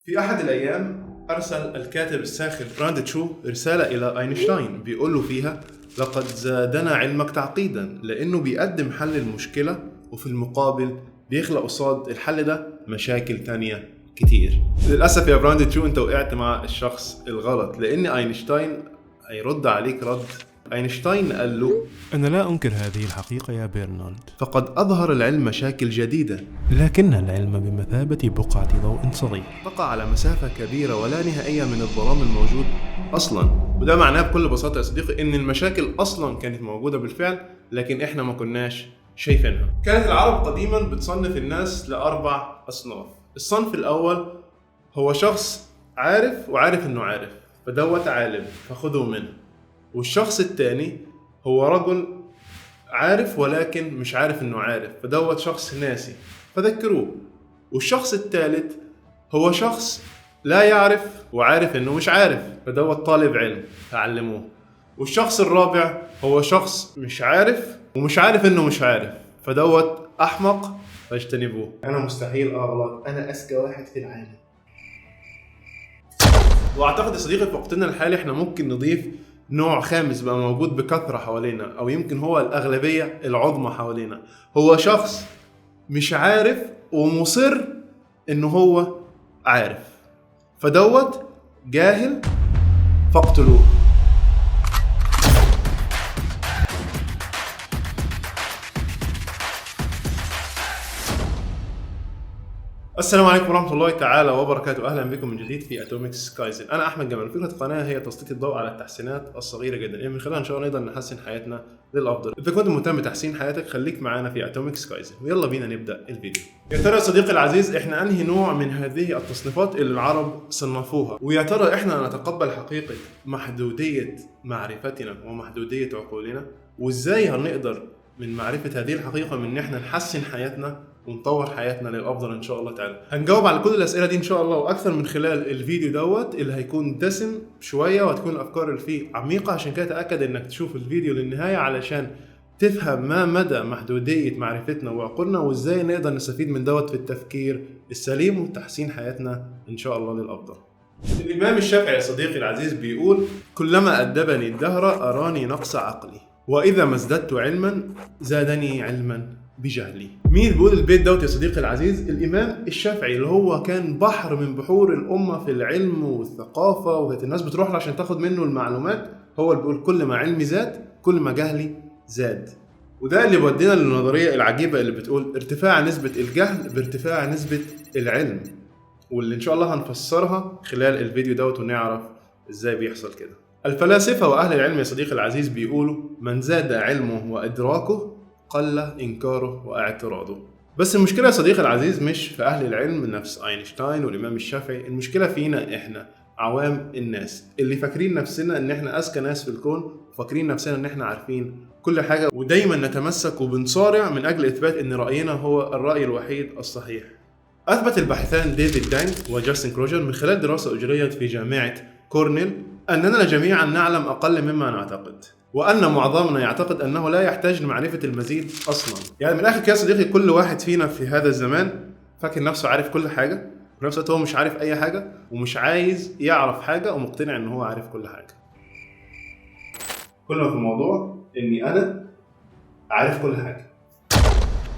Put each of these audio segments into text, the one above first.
في أحد الأيام أرسل الكاتب الساخر براند تشو رسالة إلى أينشتاين بيقول له فيها: لقد زادنا علمك تعقيدا، لأنه بيقدم حل المشكلة وفي المقابل بيخلق قصاد الحل ده مشاكل تانية كتير. للأسف يا براند تشو أنت وقعت مع الشخص الغلط، لأن أينشتاين هيرد عليك رد. أينشتاين قال له: أنا لا أنكر هذه الحقيقة يا برنارد، فقد أظهر العلم مشاكل جديدة لكن العلم بمثابة بقعة ضوء صغير تقع على مسافة كبيرة ولا نهائية من الظلام الموجود أصلا. وده معناه بكل بساطة يا صديقي إن المشاكل أصلا كانت موجودة بالفعل، لكن إحنا ما كناش شايفينها. كانت العرب قديما بتصنف الناس لأربع أصناف. الصنف الأول هو شخص عارف وعارف إنه عارف، فدوت عالم فخذوا منه. والشخص التاني هو رجل عارف ولكن مش عارف إنه عارف، فدوت شخص ناسي فذكروه. والشخص الثالث هو شخص لا يعرف وعارف انه مش عارف، فدوت طالب علم فعلموه. والشخص الرابع هو شخص مش عارف ومش عارف انه مش عارف، فدوت احمق فاجتنبوه. انا مستحيل اغلط، انا اذكى واحد في العالم. واعتقد يا صديقي في وقتنا الحالي احنا ممكن نضيف نوع خامس بقى موجود بكثرة حوالينا، او يمكن هو الاغلبية العظمى حوالينا. هو شخص مش عارف ومصر انه هو عارف، فدوت جاهل فاقتلوه. السلام عليكم ورحمة الله تعالى وبركاته. أهلا بكم من جديد في أتوميكس كايزن. أنا أحمد جمال. فكرة القناة هي تسليط الضوء على التحسينات الصغيرة جدا اللي من خلالها إن شاء الله نقدر نحسن حياتنا للأفضل. إذا كنت مهتم بتحسين حياتك خليك معانا في أتوميكس كايزن، ويلا بينا نبدأ الفيديو. يا ترى يا صديقي العزيز إحنا أنهي نوع من هذه التصنيفات اللي العرب صنفوها؟ ويا ترى إحنا نتقبل حقيقة محدودية معرفتنا ومحدودية عقولنا؟ وإزاي هنقدر من معرفة هذه الحقيقة من إن إحنا نحسن حياتنا ونطور حياتنا للأفضل إن شاء الله تعالى؟ هنجاوب على كل الأسئلة دي إن شاء الله وأكثر من خلال الفيديو دوت اللي هيكون دسم شوية وهتكون الأفكار اللي فيه عميقة. عشان كده تأكد إنك تشوف الفيديو للنهاية علشان تفهم ما مدى محدودية معرفتنا وعقولنا وإزاي نقدر نستفيد من دوت في التفكير السليم وتحسين حياتنا إن شاء الله للأفضل. الإمام الشافعي يا صديقي العزيز بيقول: كلما أدبني الدهر أراني نقص عقلي، وإذا ما ازددت علما زادني علما بجهلي. مين بيقول البيت دوت يا صديقي العزيز؟ الإمام الشافعي، اللي هو كان بحر من بحور الأمة في العلم والثقافة، وكانت الناس بتروح له عشان تاخد منه المعلومات. هو اللي بيقول: كل ما علمي زاد كل ما جهلي زاد. وده اللي بودينا للنظرية العجيبة اللي بتقول ارتفاع نسبة الجهل بارتفاع نسبة العلم، واللي إن شاء الله هنفسرها خلال الفيديو دوت ونعرف إزاي بيحصل كده. الفلاسفة وأهل العلم يا صديقي العزيز بيقولوا: من زاد علمه وإدراكه قل إنكاره واعتراضه. بس المشكلة يا صديقي العزيز مش في أهل العلم نفس أينشتاين والإمام الشافعي، المشكلة فينا إحنا عوام الناس اللي فاكرين نفسنا إن إحنا أذكى ناس في الكون، وفاكرين نفسنا إن إحنا عارفين كل حاجة، ودايما نتمسك وبنصارع من أجل إثبات إن رأينا هو الرأي الوحيد الصحيح. أثبت الباحثان ديفيد دانك وجاستن كروجر من خلال دراسة أجريت في جامعة كورنيل أننا جميعا نعلم أقل مما نعتقد، وأن معظمنا يعتقد أنه لا يحتاج لمعرفة المزيد أصلا. يعني من الآخر كده يا صديقي، كل واحد فينا في هذا الزمان فاكر نفسه عارف كل حاجة، وفي نفس الوقت هو مش عارف أي حاجة ومش عايز يعرف حاجة ومقتنع أنه هو عارف كل حاجة. كل ما في الموضوع إني أنا عارف كل حاجة.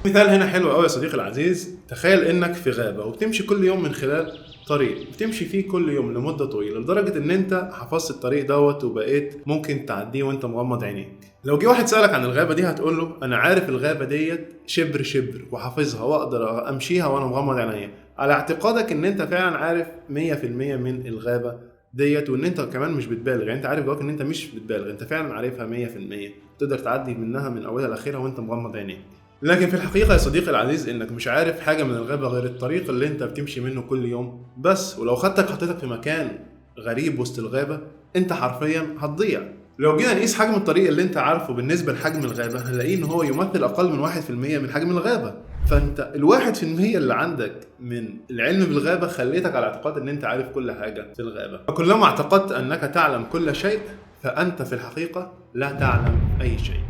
مثال هنا حلو قوي يا صديقي العزيز. تخيل انك في غابة وبتمشي كل يوم من خلال طريق، بتمشي فيه كل يوم لمدة طويلة لدرجة ان انت حفظت الطريق دوت وبقيت ممكن تعديه وانت مغمض عينيك. لو جه واحد سألك عن الغابة دي هتقول له: انا عارف الغابة ديت شبر شبر وحافظها واقدر امشيها وانا مغمض عينيا، على اعتقادك ان انت فعلا عارف 100% من الغابة ديت، وان انت كمان مش بتبالغ. يعني انت عارف جواك ان انت مش بتبالغ، انت فعلا عارفها 100%، تقدر تعدي منها من اولها لاخرها وانت مغمض عينيك. لكن في الحقيقة يا صديقي العزيز انك مش عارف حاجة من الغابة غير الطريق اللي انت بتمشي منه كل يوم بس. ولو حطيتك في مكان غريب وسط الغابة انت حرفيا هتضيع. لو جينا نقيس حجم الطريق اللي انت عارفه بالنسبة لحجم الغابة هنلاقيه ان هو يمثل اقل من 1% من حجم الغابة. فانت 1% اللي عندك من العلم بالغابة خليتك على اعتقاد ان انت عارف كل حاجة في الغابة. فكلما اعتقدت انك تعلم كل شيء فانت في الحقيقة لا تعلم اي شيء.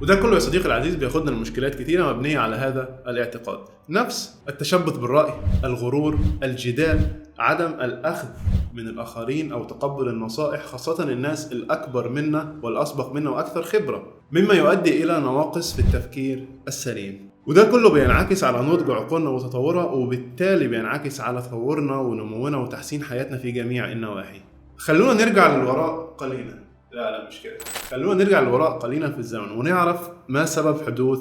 وده كله يا صديقي العزيز بياخدنا لمشكلات كتيرة مبنية على هذا الاعتقاد. نفس التشبث بالرأي، الغرور، الجدال، عدم الأخذ من الآخرين أو تقبل النصائح، خاصة الناس الأكبر منا والأسبق منا وأكثر خبرة، مما يؤدي إلى نواقص في التفكير السليم. وده كله بينعكس على نضج عقولنا وتطورها، وبالتالي بينعكس على تطورنا ونمونا وتحسين حياتنا في جميع النواحي. خلونا نرجع للوراء قليلا. لا مش كده. خلونا نرجع للوراء قليلا في الزمن ونعرف ما سبب حدوث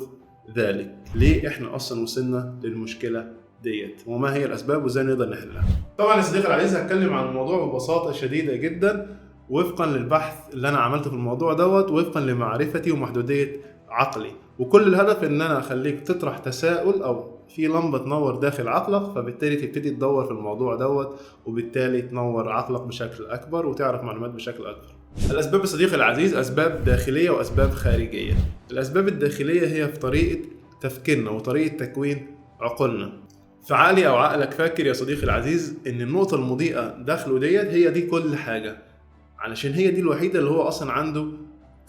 ذلك. ليه احنا اصلا وصلنا للمشكلة ديت، وما هي الاسباب وازاي نقدر نحلها. طبعا يا صديقي العزيز هتكلم عن الموضوع ببساطة شديدة جدا وفقا للبحث اللي انا عملته في الموضوع دوت، وفقا لمعرفتي ومحدودية عقلي. وكل الهدف ان انا اخليك تطرح تساؤل او في لمبة تنور داخل عقلك، فبالتالي تبتدي تدور في الموضوع دوت، وبالتالي تنور عقلك بشكل اكبر وتعرف معلومات بشكل اكبر. الاسباب يا صديقي العزيز اسباب داخلية واسباب خارجية. الاسباب الداخلية هي في طريقة تفكيرنا وطريقة تكوين عقولنا. فعقلي او عقلك فاكر يا صديقي العزيز ان النقطة المضيئة داخله ديت هي دي كل حاجة، علشان هي دي الوحيدة اللي هو اصلا عنده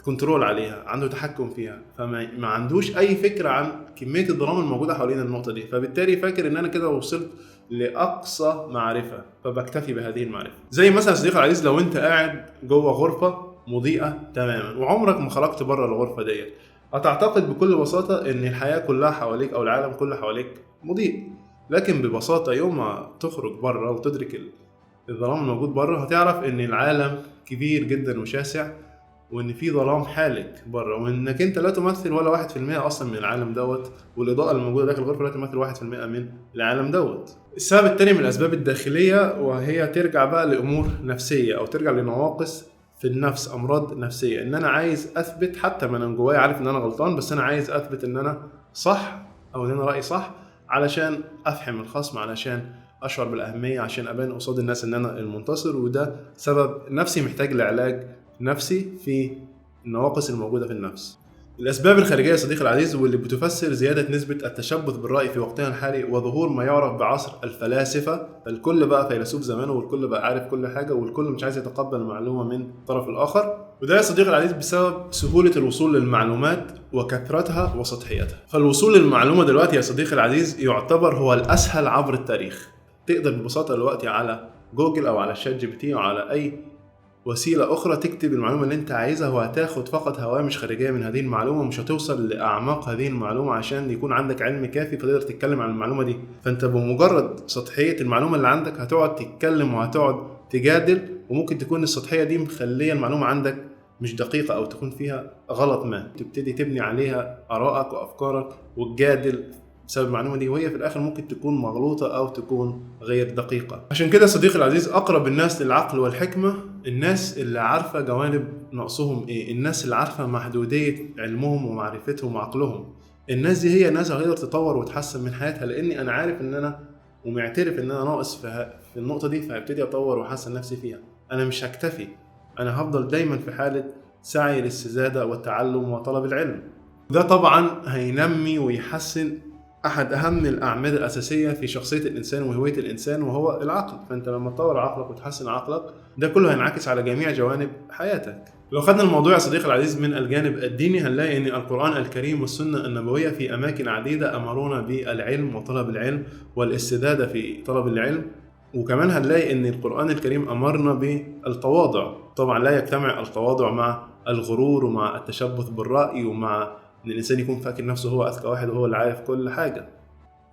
كنترول عليها، عنده تحكم فيها، فما عندوش اي فكرة عن كمية الظلام الموجودة حوالين النقطة دي، فبالتالي فاكر ان انا كده وصلت لاقصى معرفة فبكتفي بهذه المعرفة. زي مثلا صديقي العزيز لو انت قاعد جوه غرفة مضيئة تماما وعمرك ما خرجت بره الغرفة ديت، هتعتقد بكل بساطة ان الحياة كلها حواليك او العالم كله حواليك مضيء. لكن ببساطة يوم ما تخرج بره وتدرك الظلام الموجود بره، هتعرف ان العالم كبير جدا وشاسع، وان في ظلام حالك بره، وانك انت لا تمثل ولا 1% اصلا من العالم دوت، والاضاءه الموجوده داخل الغرفه لا تمثل 1% من العالم دوت. السبب الثاني من الاسباب الداخليه وهي ترجع بقى لامور نفسيه او ترجع لنواقص في النفس، امراض نفسيه. ان انا عايز اثبت حتى من جوايا عارف ان انا غلطان، بس انا عايز اثبت ان انا صح او ان انا رايي صح علشان افهم الخصم، علشان اشعر بالاهميه، عشان ابان قصاد الناس ان انا المنتصر. وده سبب نفسي محتاج لعلاج نفسي في النواقص الموجودة في النفس. الأسباب الخارجية يا صديقي العزيز واللي بتفسر زيادة نسبة التشبث بالرأي في وقتنا الحالي وظهور ما يعرف بعصر الفلاسفة، فالكل بقى فيلسوف زمانه والكل بقى عارف كل حاجة والكل مش عايز يتقبل معلومة من الطرف الآخر. وده يا صديقي العزيز بسبب سهولة الوصول للمعلومات وكثرتها وسطحيتها. فالوصول للمعلومة دلوقتي يا صديقي العزيز يعتبر هو الأسهل عبر التاريخ. تقدر ببساطة دلوقتي على جوجل أو على شات جي بي تي أو على أي وسيلة أخرى تكتب المعلومة اللي أنت عايزها، وهتاخد فقط هوامش خارجية من هذه المعلومة، مش هتوصل لأعماق هذه المعلومة عشان يكون عندك علم كافي فتقدر تتكلم عن المعلومة دي. فأنت بمجرد سطحية المعلومة اللي عندك هتقعد تتكلم وهتقعد تجادل، وممكن تكون السطحية دي مخلية المعلومة عندك مش دقيقة أو تكون فيها غلط ما، تبتدي تبني عليها آرائك وأفكارك وتجادل بسبب المعلومة دي، وهي في الآخر ممكن تكون مغلوطة أو تكون غير دقيقة. عشان كده صديقي العزيز أقرب الناس للعقل والحكمة الناس اللي عارفة جوانب نقصهم إيه، الناس اللي عارفة محدودية علمهم ومعرفتهم وعقلهم. الناس دي هي الناس اللي هتقدر تطور وتحسن من حياتها، لأني أنا عارف إن أنا ومعترف إن أنا ناقص في النقطة دي، فهبتدي أطور وأحسن نفسي فيها. أنا مش هكتفي، أنا هفضل دايما في حالة سعي للاستزادة والتعلم وطلب العلم. ده طبعا هينمي ويحسن أحد أهم الأعمدة الأساسية في شخصية الإنسان وهوية الإنسان وهو العقل. فأنت لما تطور عقلك وتحسن عقلك ده كله هينعكس على جميع جوانب حياتك. لو خدنا الموضوع يا صديقي العزيز من الجانب الديني هنلاقي أن القرآن الكريم والسنة النبوية في أماكن عديدة أمرونا بالعلم وطلب العلم والاستزادة في طلب العلم. وكمان هنلاقي أن القرآن الكريم أمرنا بالتواضع. طبعا لا يجتمع التواضع مع الغرور ومع التشبث بالرأي ومع ان الانسان يكون فاكر نفسه هو اذكى واحد وهو اللي عارف كل حاجه.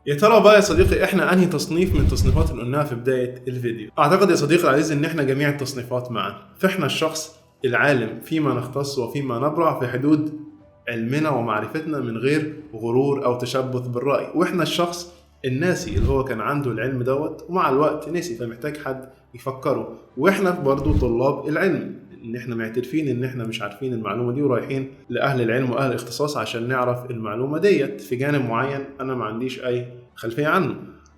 يا ترى بقى يا صديقي احنا انهي تصنيف من التصنيفات اللي قلناها في بدايه الفيديو؟ اعتقد يا صديقي العزيز ان احنا جميع التصنيفات معا. فاحنا الشخص العالم فيما نختص وفيما نبرع في حدود علمنا ومعرفتنا من غير غرور او تشبث بالراي، واحنا الشخص الناسي اللي هو كان عنده العلم دوت ومع الوقت نسي فمحتاج حد يفكره. واحنا برضو طلاب العلم ان احنا معترفين ان احنا مش عارفين المعلومه دي ورايحين لاهل العلم واهل الاختصاص عشان نعرف المعلومه ديت في جانب معين انا ما عنديش اي خلفيه عنه.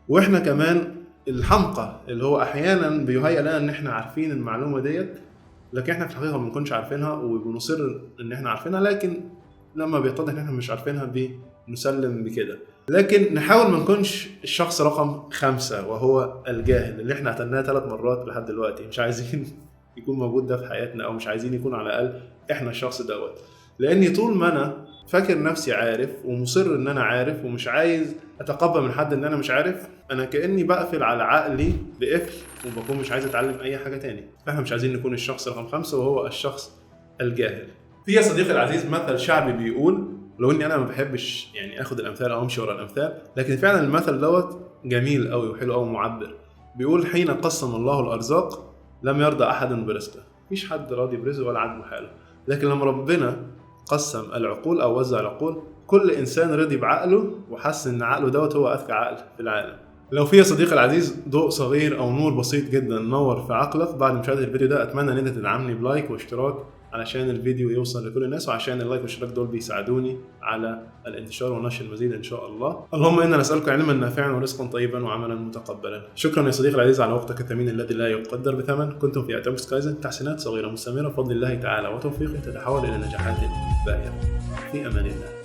واحنا كمان الحمقى اللي هو احيانا بيهيأ لنا ان احنا عارفين المعلومه ديت، لكن احنا في الحقيقه ما بنكونش عارفينها وبنصر ان احنا عارفينها، لكن لما بيتضح ان احنا مش عارفينها بنسلم بكده. لكن نحاول ما نكونش الشخص رقم 5 وهو الجاهل اللي احنا قتلناه 3 مرات لحد دلوقتي، مش عايزين يكون موجود ده في حياتنا، او مش عايزين يكون على الاقل احنا الشخص دوت. لاني طول ما انا فاكر نفسي عارف ومصر ان انا عارف ومش عايز اتقبل من حد ان انا مش عارف، انا كاني بقفل على عقلي بقفل وبكون مش عايز اتعلم اي حاجه تاني. فاحنا مش عايزين نكون الشخص رقم 5 وهو الشخص الجاهل. في يا صديقي العزيز مثل شعبي بيقول، لو اني انا ما بحبش يعني اخد الامثال او امشي ورا الامثال، لكن فعلا المثل دوت جميل قوي وحلو قوي ومعبر. بيقول حين قسم الله الارزاق لم يرضى احد برزقه. مفيش حد راضي برزقه ولا عاجبه حاله، لكن لما ربنا قسم العقول او وزع العقول كل انسان رضي بعقله وحس ان عقله دوت هو اذكى عقل في العالم. لو في يا صديقي العزيز ضوء صغير او نور بسيط جدا نور في عقلك بعد مشاهده الفيديو ده، اتمنى ان انت تدعمني بلايك واشتراك علشان الفيديو يوصل لكل الناس، وعشان اللايك والاشتراك دول بيساعدوني على الانتشار ونشر المزيد ان شاء الله. اللهم انا نسالك علما نافعا ورزقا طيبا وعملا متقبلا. شكرا يا صديقي العزيز على وقتك الثمين الذي لا يقدر بثمن. كنتم في اتومكس كايزن، تحسينات صغيره مستمره بفضل الله تعالى وتوفيقه تتحول الى نجاحات باهره. في امان الله.